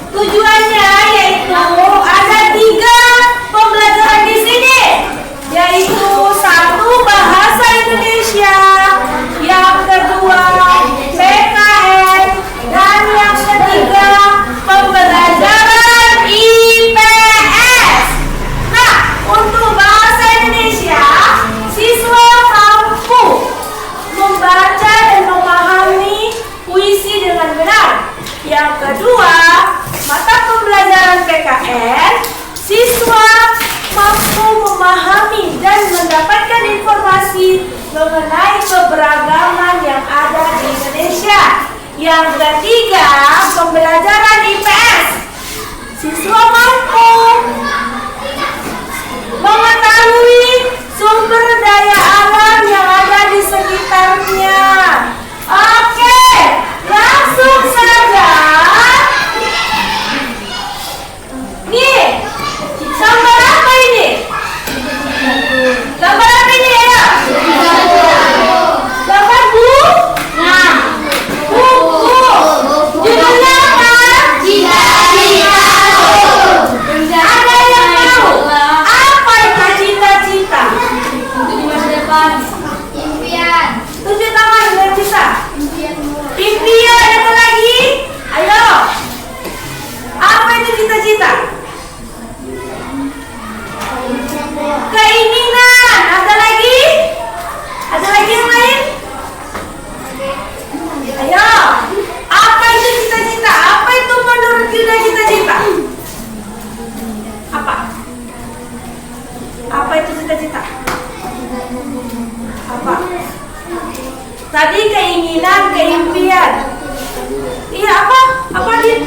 Tujuannya yaitu ada 3 pembelajaran di sini, yaitu 1 bahasa Indonesia, yang kedua PKN, dan yang ketiga pembelajaran IPS. Nah, untuk bahasa Indonesia, siswa mampu membaca dan memahami puisi dengan benar. Yang kedua, mata pembelajaran PKN, siswa mampu memahami dan mendapatkan informasi mengenai keberagaman yang ada di Indonesia. Yang ketiga, pembelajaran IPS, siswa mampu mengetahui sumber daya alam yang ada di sekitarnya. Oke, langsung saja. Nih, gambar apa ini? Gambar apa ini ya? Gambar buku. Judulnya apa? Cinta di Laut. Tadi keinginan, keimpian. Iya apa? Apa dia?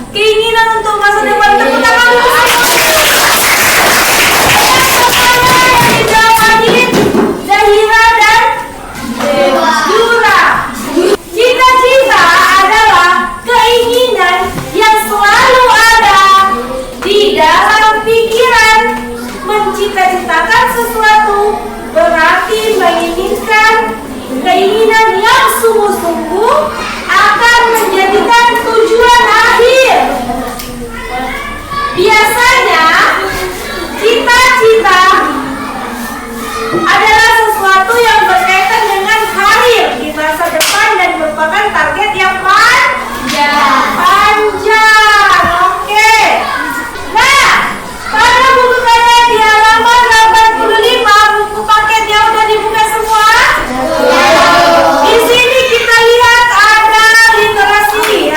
Keinginan untuk masa depan. Tepuk tangan dulu. Zahira dan Jura. Cita-cita adalah keinginan yang selalu ada di dalam pikiran. Mencita-citakan sesuatu berarti menginginkan keinginan yang sungguh-sungguh akan menjadikan tujuan akhir. Biasanya cita-cita adalah sesuatu yang berkaitan dengan karir di masa depan dan merupakan target yang panjang. Oke. Nah, pada buku kalian di halaman 85, buku paketnya udah dibuka semua? Di sini kita lihat ada literasi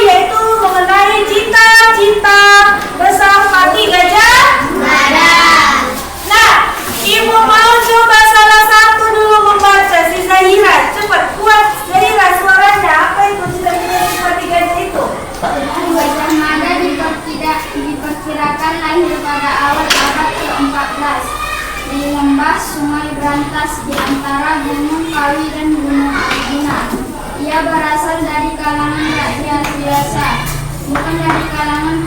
yaitu mengenai cita-cita bersama Gajah Mada. Nah, Ibu mau coba salah satu dulu membaca si Zahira. Cepat, kuat Zahira suaranya. Apa itu cita-cita seperti gajah itu? Gajah Mada diperkirakan lahir pada awal abad ke-14 di lembah Sungai Brantas di antara Gunung Kawi dan Gunung Arjuna. Ia berasal dari kalangan rakyat biasa, bukan dari kalangan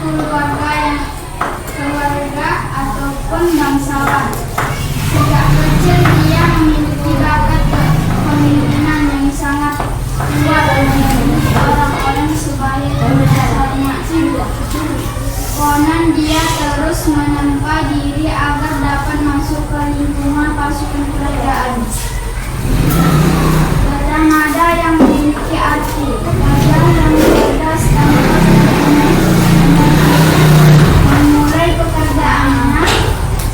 keluarga ataupun bangsawan. Sejak kecil dia memiliki bakat kepemimpinan yang sangat kuat dan mendidik orang-orang supaya terhormati. Konon dia terus menempa diri agar dapat masuk ke lingkungan pasukan kerajaan. Gajah Mada yang memiliki arti gajah yang cerdas dan memulai pekerjaannya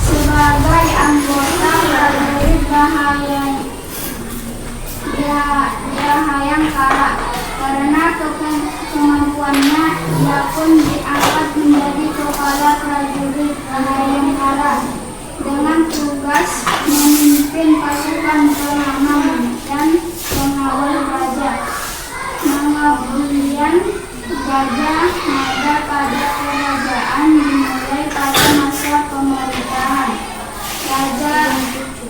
sebagai anggota prajurit Bayangkara. Karena kemampuannya, ia pun diangkat menjadi kepala prajurit Bayangkara dengan tugas memimpin pasukan pengamanan dan pengawal raja. Pengabdian Gajah Mada pada kerajaan dimulai pada masa pemerintahan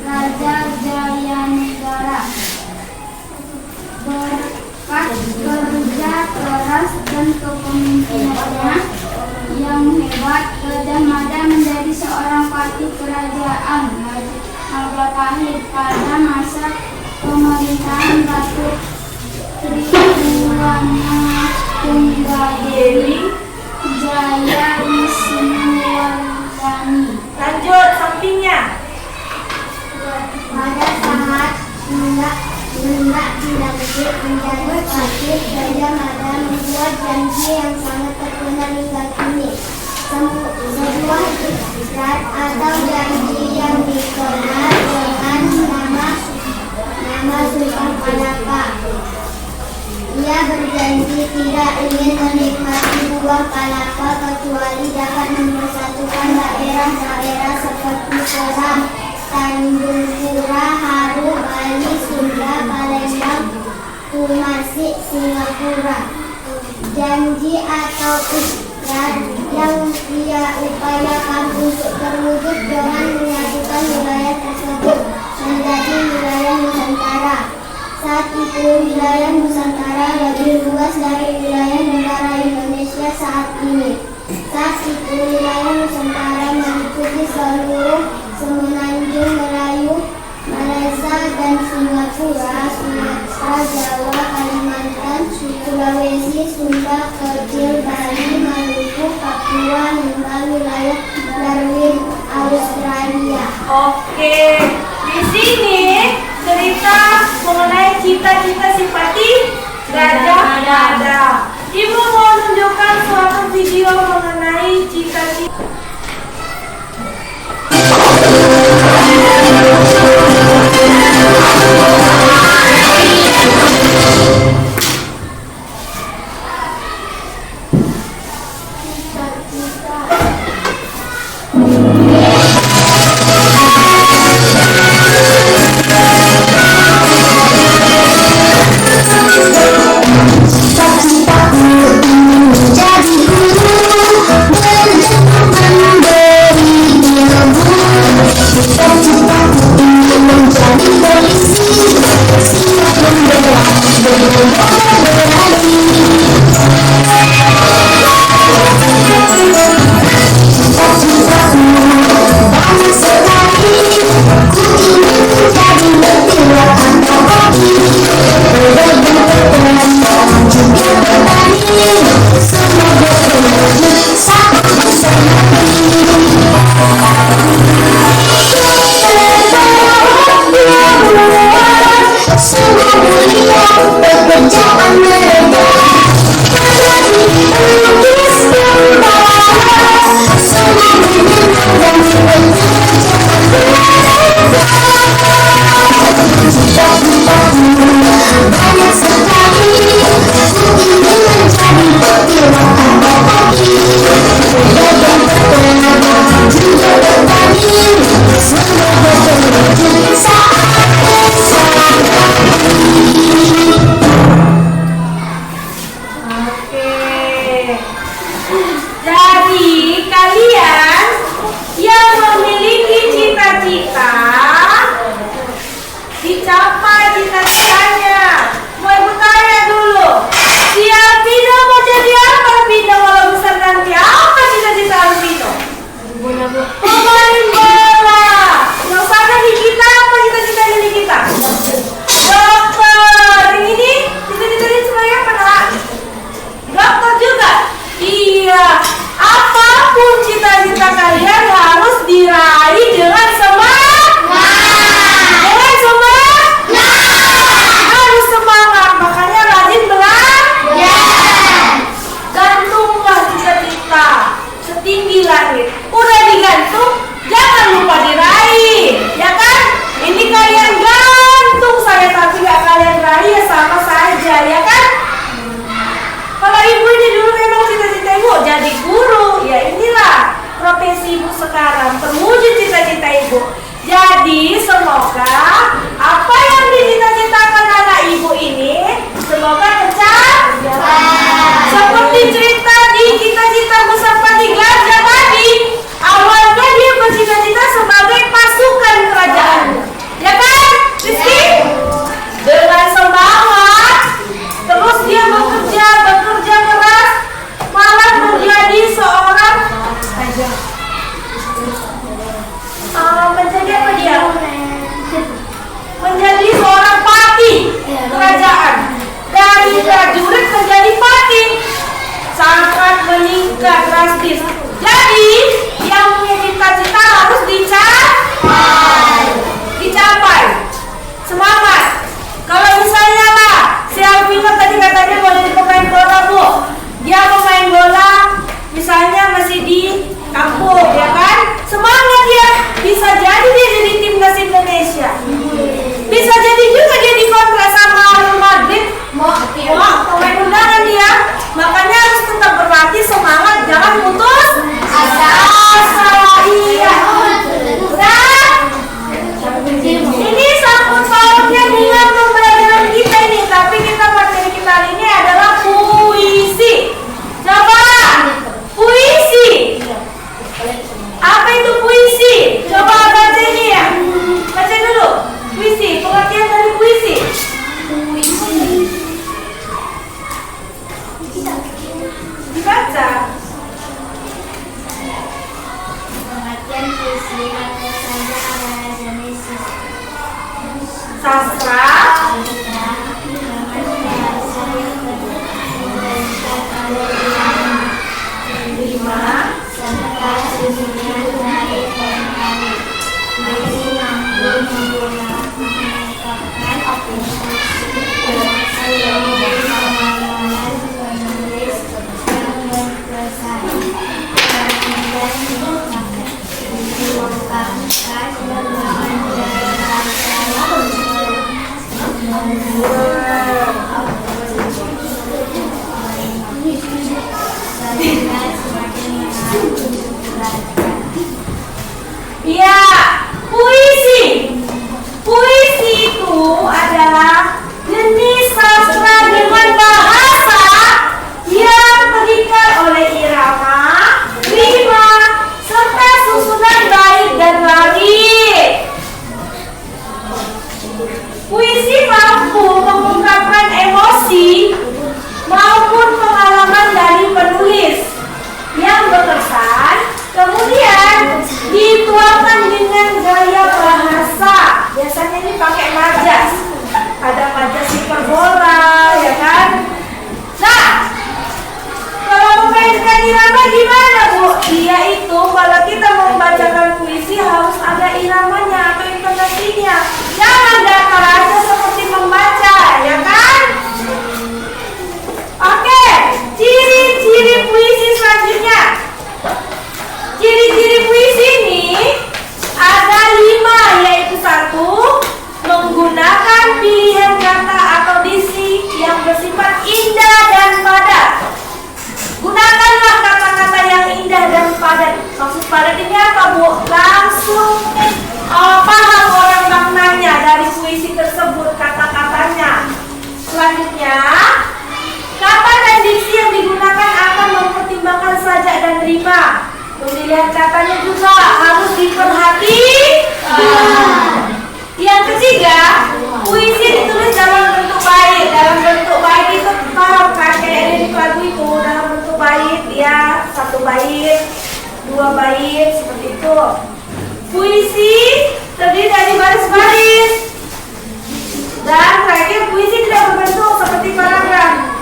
Raja Jayanegara. Berkat kerja keras dan kepemimpinannya yang hebat, Gajah Mada menjadi seorang patih kerajaan Majapahit pada masa pemerintahan Ratu Tribhuwanatunggadewi Jayawisnuwardhani. Lanjut sampingnya. Pada saat tidak dilantik menjadi patih, Gajah Mada membuat janji yang sangat terkenal hingga kini. Sebuah ikrar atau janji yang dikenal dengan nama Sumpah Palapa. Ia berjanji tidak ingin menikmati buah palapa kecuali dapat mempersatukan daerah-daerah seperti Seram, Tanjung Pura, Haru, Bali, Sunda, Palembang, Tumasik, Singapura. Janji atau ikrar yang ia upayakan untuk terwujud dengan menyatukan wilayah tersebut menjadi wilayah Nusantara. Saat itu wilayah Nusantara lebih luas dari wilayah negara Indonesia saat ini. Saat itu wilayah Nusantara meliputi seluruh Semenanjung Melayu, Malaysia dan Singapura, Sumatera, Jawa, Kalimantan, Sulawesi, Sunda, Kecil, Bali, Maluku, Papua hingga wilayah Darwin, Australia. Oke, di sini cerita mengenai cita-cita si patih Gajah Mada. Ibu mau tunjukkan suatu video mengenai cita-cita. langit. Udah digantung, jangan lupa diraih, ya kan? Ini kalian gantung saya tapi gak kalian raih ya sama saja, ya kan? Kalau ibu ini dulu memang cita-cita ibu jadi guru, ya inilah profesi ibu sekarang, terwujud cita-cita ibu. Jadi semoga apa yang dicita-citakan anak ibu ini semoga tercapai. Seperti cerita di cita-cita Musafati Gajah tadi, awalnya dia bercita-cita sebagai pasukan kerajaan, ya kan, Rizky? Dengan semangat, terus dia bekerja keras, malah menjadi seorang menjadi apa dia? Menjadi seorang pati kerajaan. Dari prajurit menjadi pati, sangat meningkat drastis. Jadi yang punya cita-cita harus dicapai. Semangat. Kalau misalnya lah, si Alvino tadi katanya mau jadi pemain bola, Bu. Dia pemain bola, misalnya masih di kampung, ya kan? Semangat ya, bisa jadi dia jadi timnas Indonesia. Bisa jadi juga dia dikontrak sama Real Madrid, mau pemain undangan dia. Makanya harus tetap berlatih, semangat, jangan putus asa. Iya. Udah. Ini sangkut pautnya dengan pembelajaran kita ini, tapi materi kita hari ini adalah puisi. Coba puisi. Apa itu puisi? Coba baca ini ya. Baca dulu. Puisi, pengertian dari puisi. Dibaca. Pengertian puisi atau saja adalah jenis Sastra. Iya, puisi. Puisi itu adalah jenis sastra dengan bahasa yang terikat oleh irama, rima, serta susunan bait dan larik. Puisi mampu mengungkapkan emosi maupun pengalaman dari penulis yang berkesan, kemudian dituangkan dengan gaya bahasa. Biasanya ini pakai majas, ada majas hiperbola, ya kan? Nah, kalau memainkan irama gimana, Bu? Dia itu kalau kita membacakan puisi harus ada iramanya atau intonasinya. Jangan datar aja seperti membaca, ya kan? Oke, ciri-ciri puisi selanjutnya. Ciri-ciri puisi ini ada 5, yaitu 1, menggunakan pilihan kata atau diksi yang bersifat indah dan padat. Gunakanlah kata-kata yang indah dan padat. Maksud padat ini apa, Bu? Langsung paham orang maknanya dari puisi tersebut, kata-katanya. Selanjutnya, kata dan diksi yang digunakan akan mempertimbangkan sajak dan rima. Pemilihan katanya juga harus diperhatikan. Yang ketiga, puisi ditulis dalam bentuk bait. Dalam bentuk bait itu paham kan, kayak di lagu itu dalam bentuk bait, ya 1 bait, 2 bait, seperti itu. Puisi terdiri dari baris-baris. Dan terakhir, puisi tidak berbentuk seperti paragraf.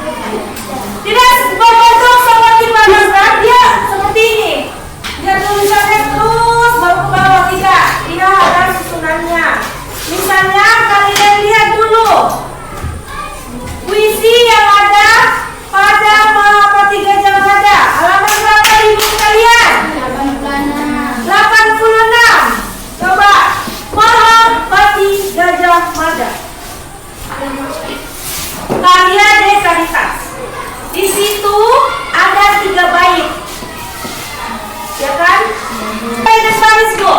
Tidak berbentuk seperti paragraf, dia seperti ini. Dia tulisannya terus baru ke bawah, tidak. Dia ada susunannya. Misalnya kalian lihat dulu puisi yang ada pada Mahapati Gajah Mada, halaman berapa ibu kalian? Baik, baris Bu.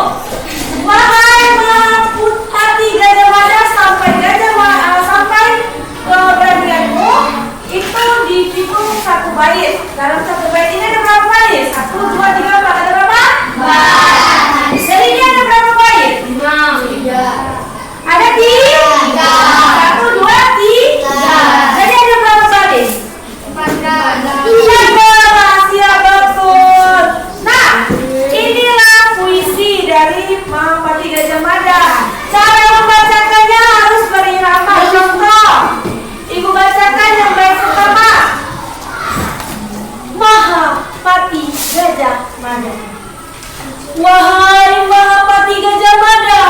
Wahai melaput hati Gajah Mada sampai ke beranianmu, itu dihitung satu bait. Dalam satu bait ini ada berapa bait? 1, 2, 3, 4. Ada berapa? 4. Jadi ini ada berapa bait? 5. Ada 3. 1, 2, 3. Jadi ada berapa baris? 14. Ya betul. Nah, inilah puisi dari Mahapati Gajah Mada. Cara membacakannya harus berirama. Contoh, Ibu bacakan yang baik pertama. Mahapati Gajah Mada. Wahai Mahapati Gajah Mada,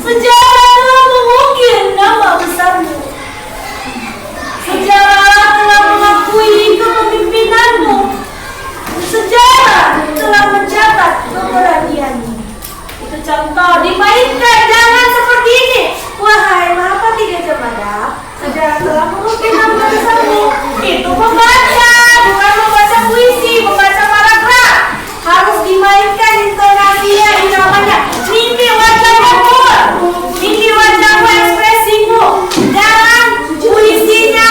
sejarah telah mengukir nama besarmu. Sejarah telah mengakui kepemimpinanmu. Sejarah telah mencatat keberanianmu. Itu contoh, dimainkan, jangan seperti ini. Wahai Mahapati Gajah Mada, sejarah telah mengukir nama besarmu. Itu membaca, bukan membaca puisi, membaca paragraf. Harus dimainkan intonasinya, iramanya. Mimpi wajahmu, mimpi wajahmu, ekspresimu. Jangan puisinya,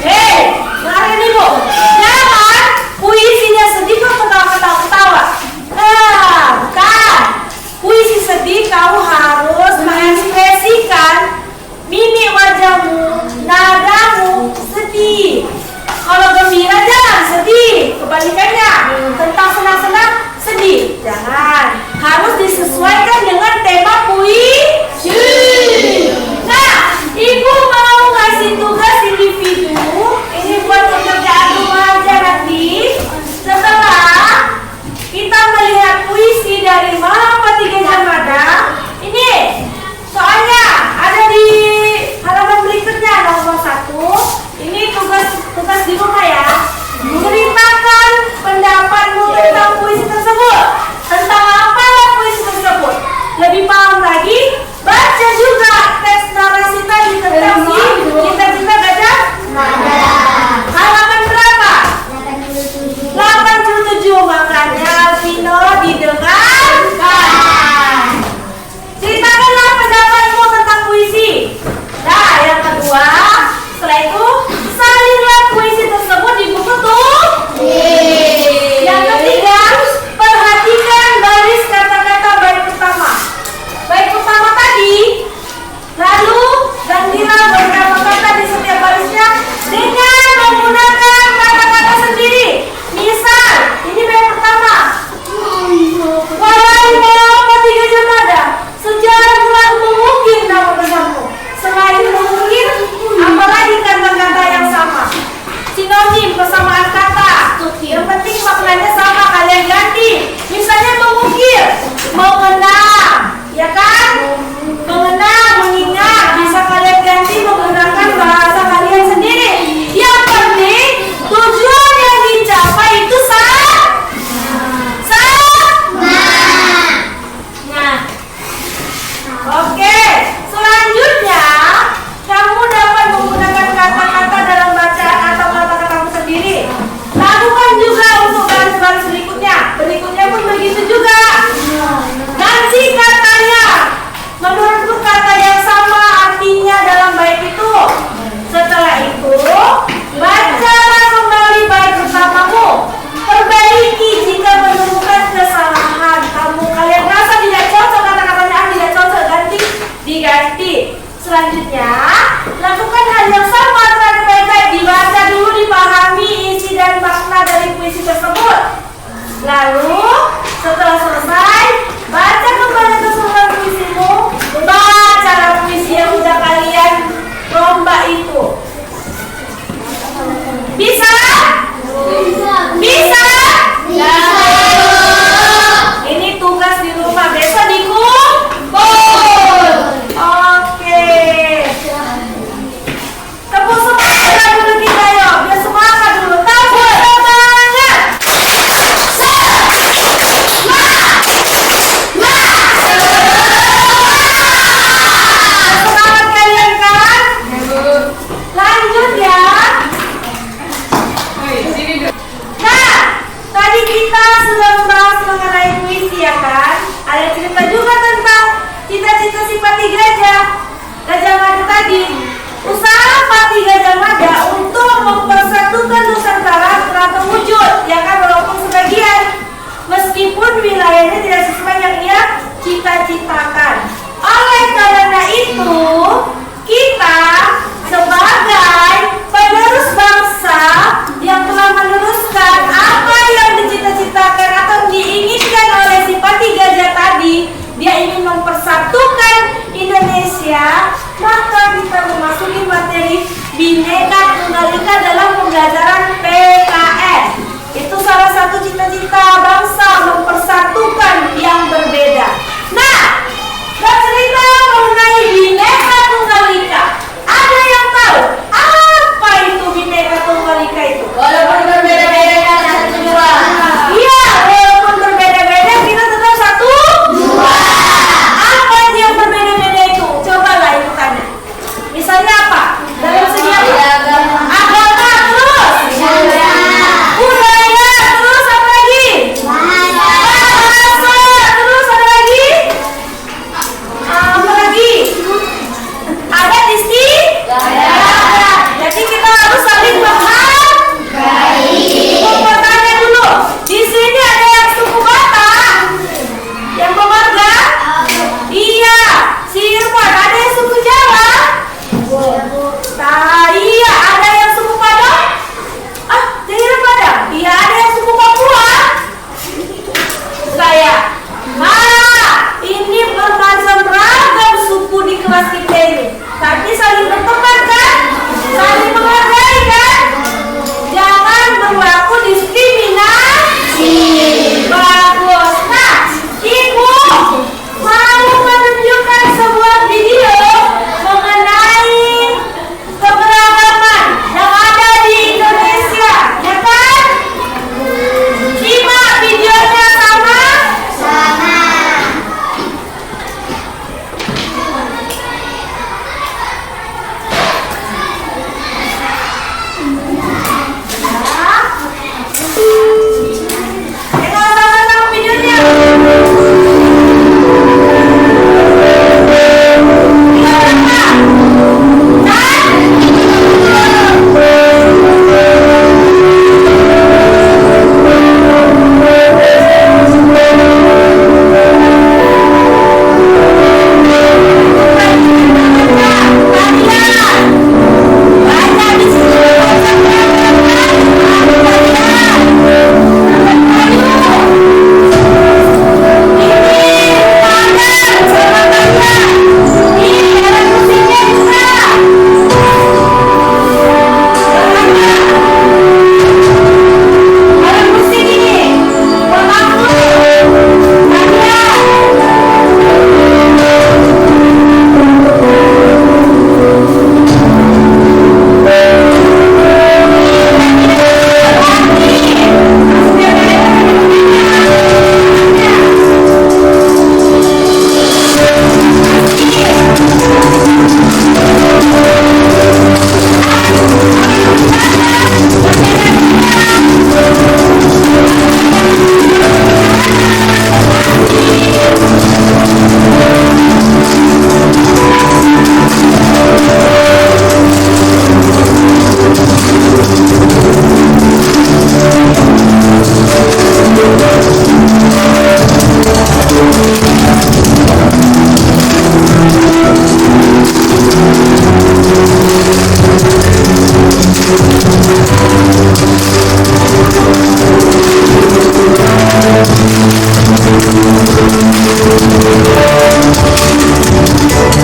dengarin Ibu. Jangan puisinya sedih kok ketawa-ketawa. Bukan. Puisi sedih kamu harus mengekspresikan mimik wajahmu, nadamu sedih. Kalau gembira jangan sedih, kebalikannya. Tentang senang-senang sedih, jangan. Harus disesuaikan dengan tema puisi. Nah, Ibu mau ngasih tugas individu. Ini buat pekerjaan rumah aja nanti. Setelah kita melihat puisi dari Mahapati Gajah Mada, ini soalnya ada di halaman berikutnya nomor 1. Ini tugas di rumah ya. Menceritakan pendapatmu tentang puisi tersebut. Tentang apa puisi tersebut? Lebih paham lagi, baca juga teks narasi tadi tentang si cita-cita Gajah Mada. Halaman berapa? 87. Makanya Vino didengarkan. Ceritakanlah pendapatmu tentang puisi. Nah, yang kedua, setelah itu salinlah puisi tersebut di buku tuh. Yang ketiga, perhatikan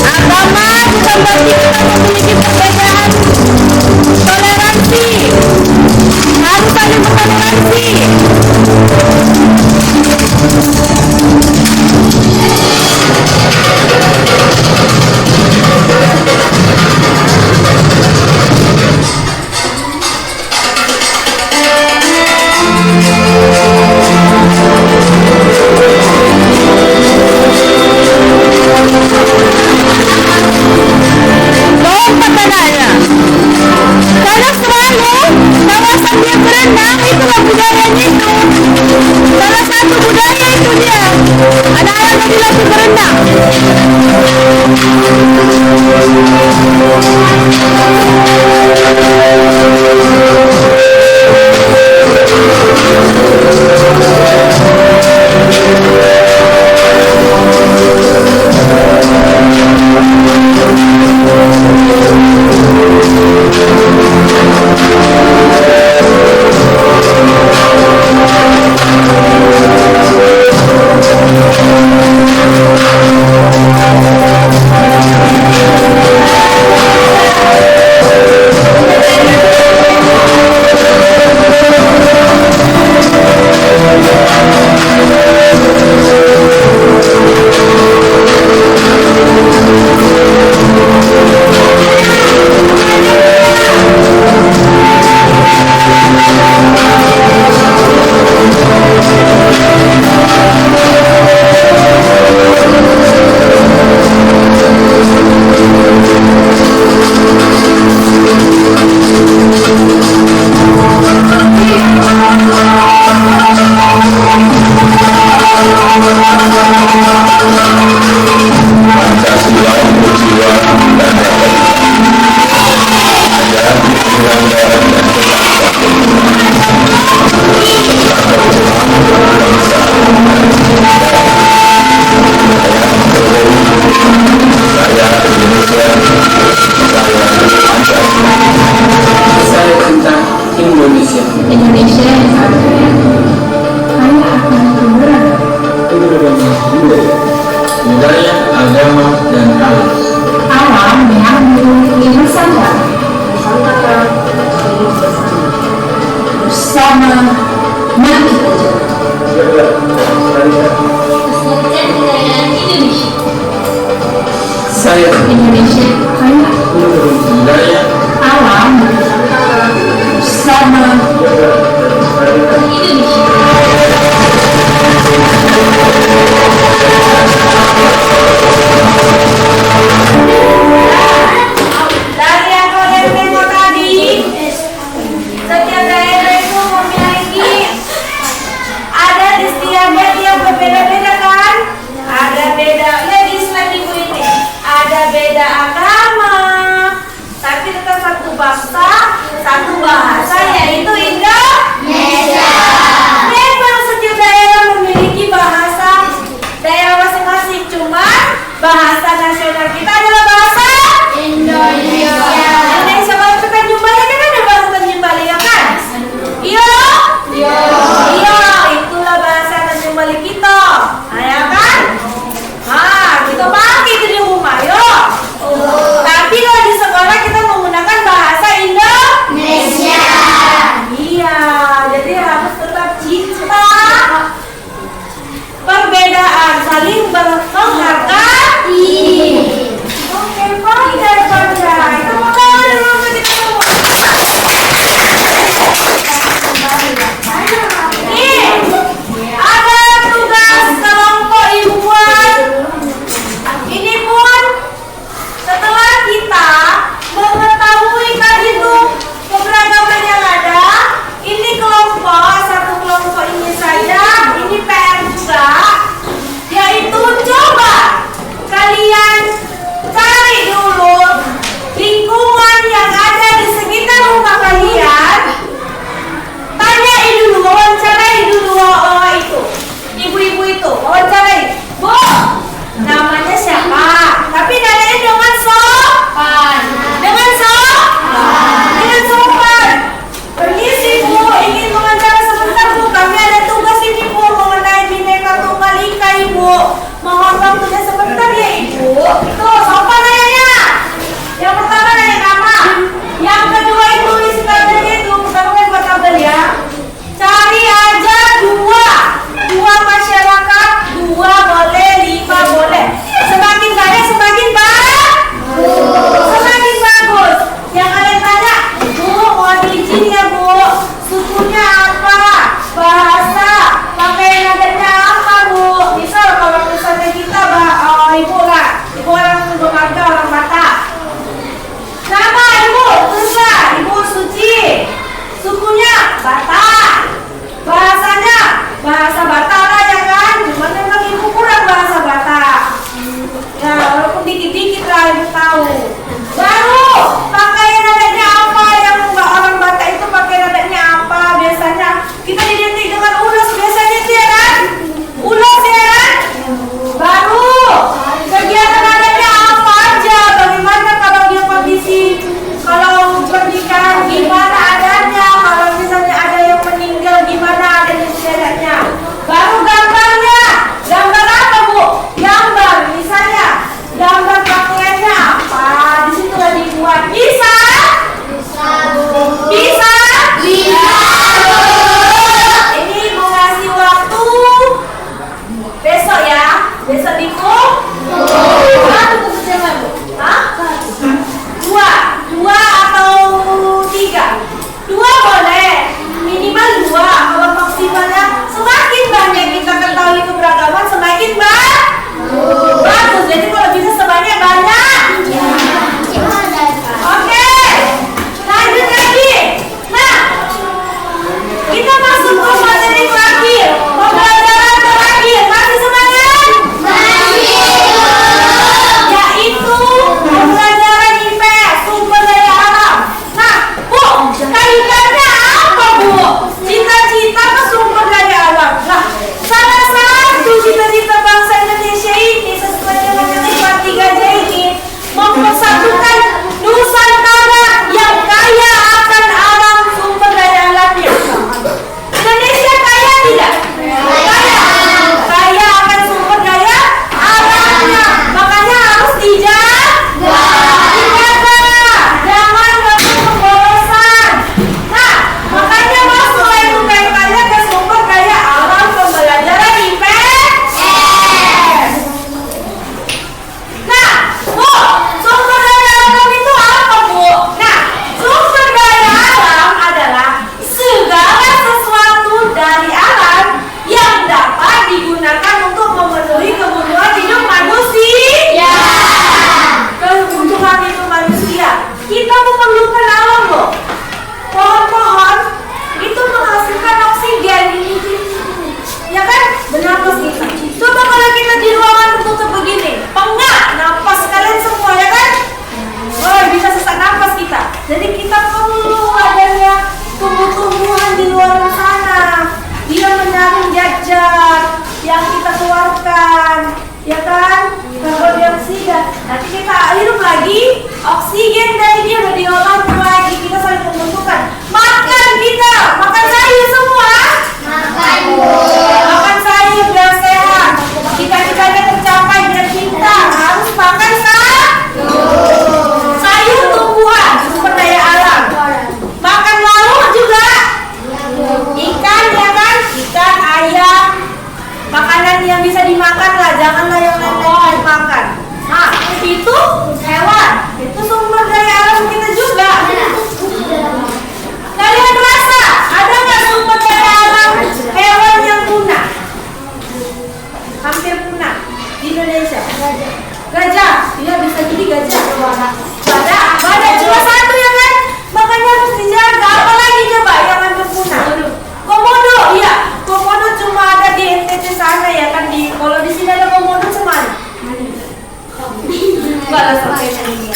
Agama bukan berarti kita memiliki perbedaan. Toleransi, harus saling mentoleransi. Dong pertanyaannya, karena selalu kawasan dia berenang itulah budayanya itu. Salah satu budaya itu dia. Anak-anak dilatih berenang. Budaya, agama, dan alam. Alam yang memiliki Nusantara bersama mati Saya Indonesia kaya budaya, alam bersama Dari yang kalian tengok tadi, setiap daerah itu memiliki adat istiadat yang berbeda-beda. Bu. Mohon waktunya sebentar ya Ibu. Tuh, siapa nanya? Yang pertama nanya nama. Yang kedua Ibu isi tabelnya itu. Pertama kan buat tabel ya. Cari aja dua masyarakat, 2 boleh, 5 boleh. Semakin banyak semakin semakin bagus. Yang kalian tanya, Bu, mohon izin ya Bu, sukunya apa? Bahasa, pakai nadanya apa Bu? Misal kalau misalnya kita Ibu orang Bangka, orang Batak. Nama Ibu, tulislah Ibu Suci. Sukunya Batak. Bahasanya bahasa Batak lah ya kan? Cuman memang Ibu kurang bahasa Batak. Ya, walaupun dikit-dikit lah Ibu tahu. Baru pakai nadanya apa? Yang orang Batak itu pakai nadanya apa? Biasanya kita identik dengan ulas biasanya itu ya kan? Ulas ya kan? Baru kegiatan nadanya apa aja? Bagaimana kalau dia kondisi, kalau pernikahan gimana adanya? Kalau misalnya ada yang meninggal gimana adanya sejarahnya? Baru gambarnya. Gambar apa Bu? Gambar misalnya gambar pakaiannya apa? Di situ lah dibuat. Bisa? Bisa? Ini Ibu ngasih waktu besok ya. Besok di satu buku siapa Bu? Hah? 2 atau 3? 2 boleh. Minimal 2. Kalau maksimalnya semakin banyak kita ketahui keberagaman semakin bagus. Jadi kalau bisa sebanyak banyak. Oke, lanjut lagi. Nah, kita masuk ke materi terakhir, pembelajaran terakhir. Masih semangat? Yaitu pembelajaran IPS, sumber daya alam. Nah, Bu, kaitannya apa Bu? Cita-cita ke sumber daya alam. Nah, salah satu cita-cita bangsa Indonesia ini sesuai dengan yang 3 Gajah ini mempersatukan Nusantara yang kaya akan alam sumber daya alamnya. Indonesia kaya tidak? Kaya akan sumber daya alamnya. Makanya harus dijaga. Jangan masuk pemborosan. Nah, makanya masuk itu kaitannya ke sumber daya alam pembelajaran IPS. Nah, Bu, sumber daya alam itu apa Bu? Nah, sumber daya alam adalah segala sesuatu dari alam yang dapat digunakan untuk memenuhi kebutuhan hidup manusia. Kebutuhan hidup manusia. Kita memerlukan alam loh. Pohon-pohon itu menghasilkan oksigen. Ya kan? Bernapas kita. Coba kalau kita di ruangan tertutup begini, pengap napas kalian semua ya kan? Oh, bisa sesak napas kita. Jadi kita perlu adanya tumbuh-tumbuhan di luar sana. Dia menyaring zat yang kita keluarkan, ya kan? Karbon dioksida. Nanti kita hirup lagi, oksigen dari dia udah diolah lagi, kita saling membutuhkan. Makan kita, makan sayur semua. Makan sayur biar sehat. Cita-citanya tercapai biar kita harus makan sayur tumbuhan sumber daya alam. Makan lauk juga. Ikan ya kan? Ikan, ayam. Makanan yang bisa dimakan lah, janganlah yang lain-lain dimakan. Nah, itu hewan. Itu sumber daya alam kita juga. Kalian rasa ada nggak sumber daya alam hewan yang punah? Hampir punah di Indonesia. Gajah, iya bisa jadi gajah. Badak cuma satu ya kan? Makanya harus dijaga. Apalagi coba yang hampir punah? Komodo, iya. Komodo cuma ada di NTT sana ya kan? Kalau di sini ada komodo cuma balas sampai ini.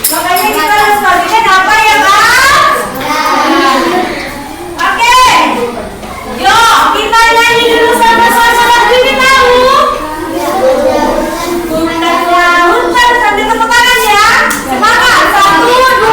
Makanya kita harus pastikan apa ya kan? Oke. Yuk, kita nyanyi dulu sama-sama lagu ini tahu. Hutan sambil tepuk tangan ya. Semangat. 1, 2, 3.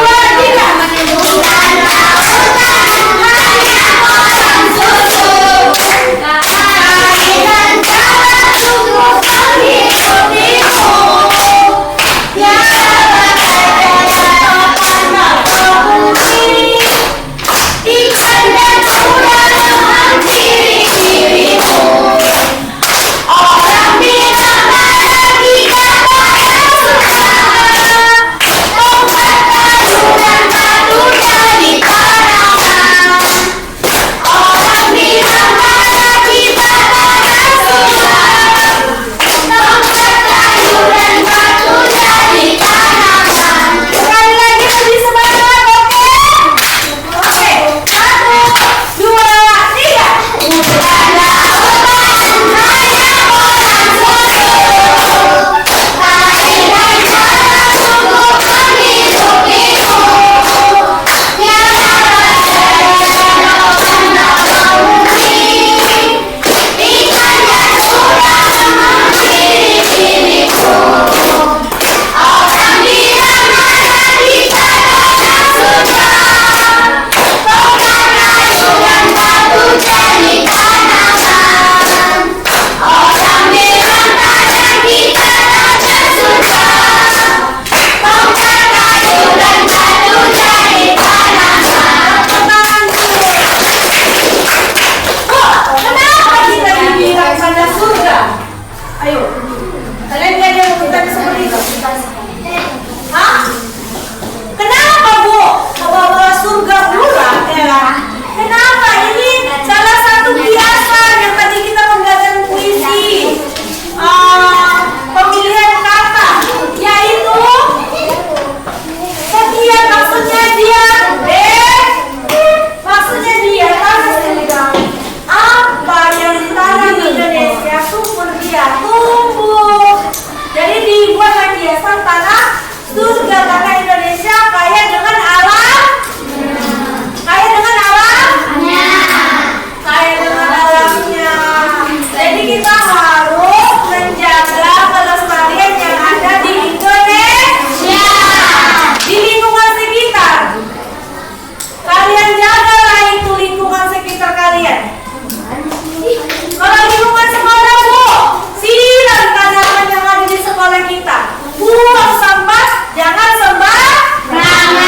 Buang sampah jangan sembarangan.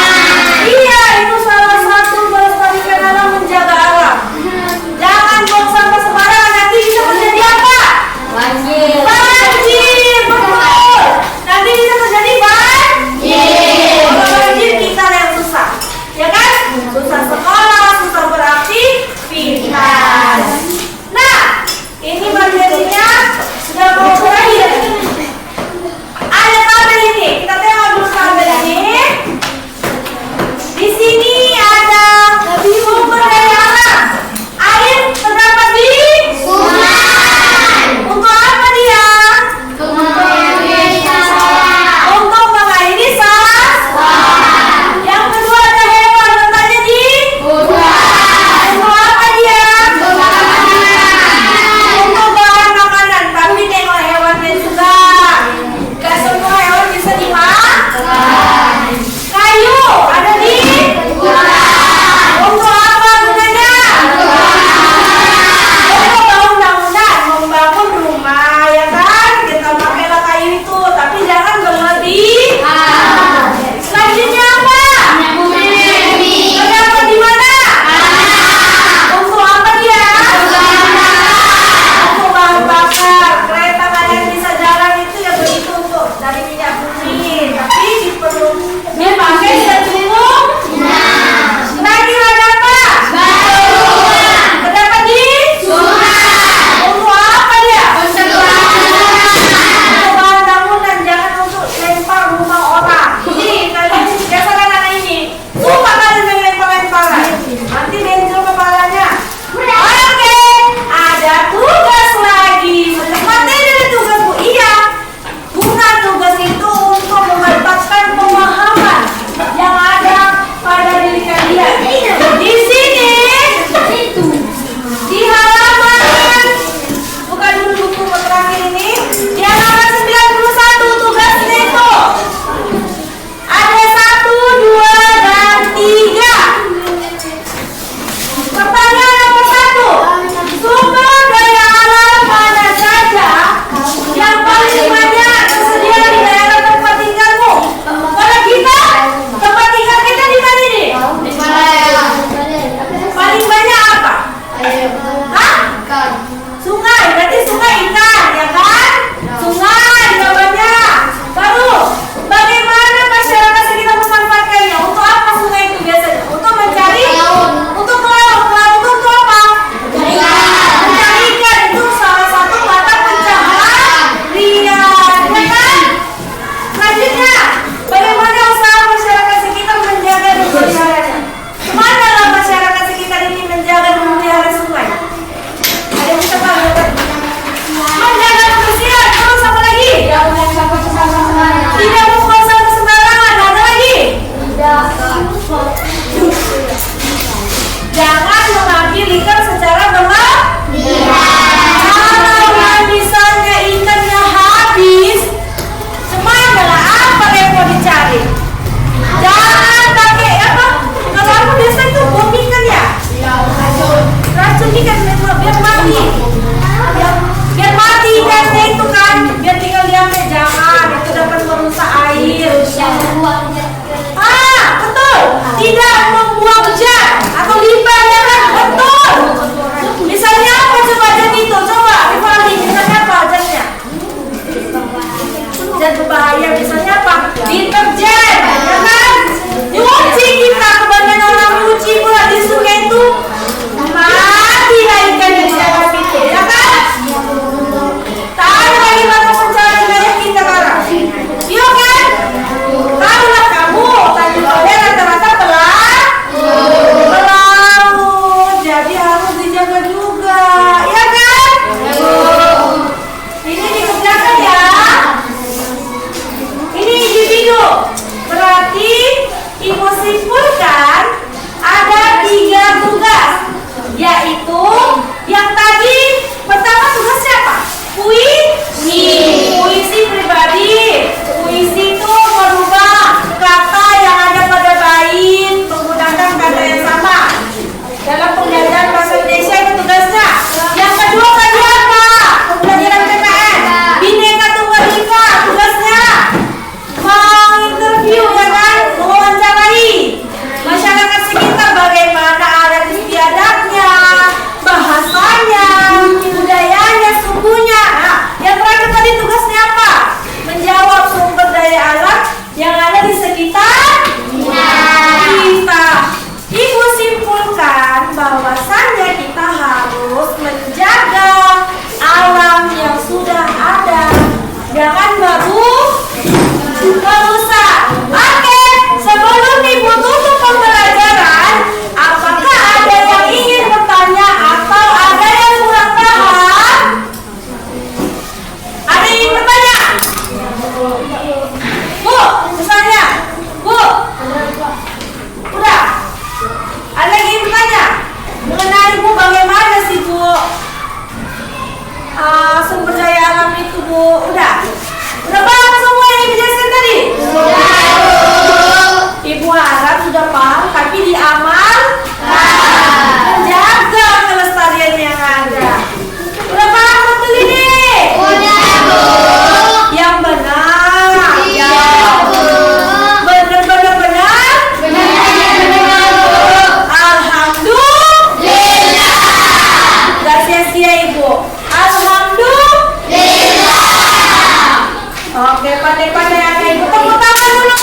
pandai-pandai anak ibu. Tepuk tangan dulu.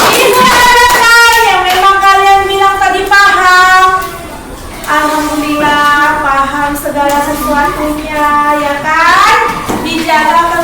Ini anak-anak yang memang kalian bilang tadi paham. Alhamdulillah paham segala sesuatunya, ya kan? Dijaga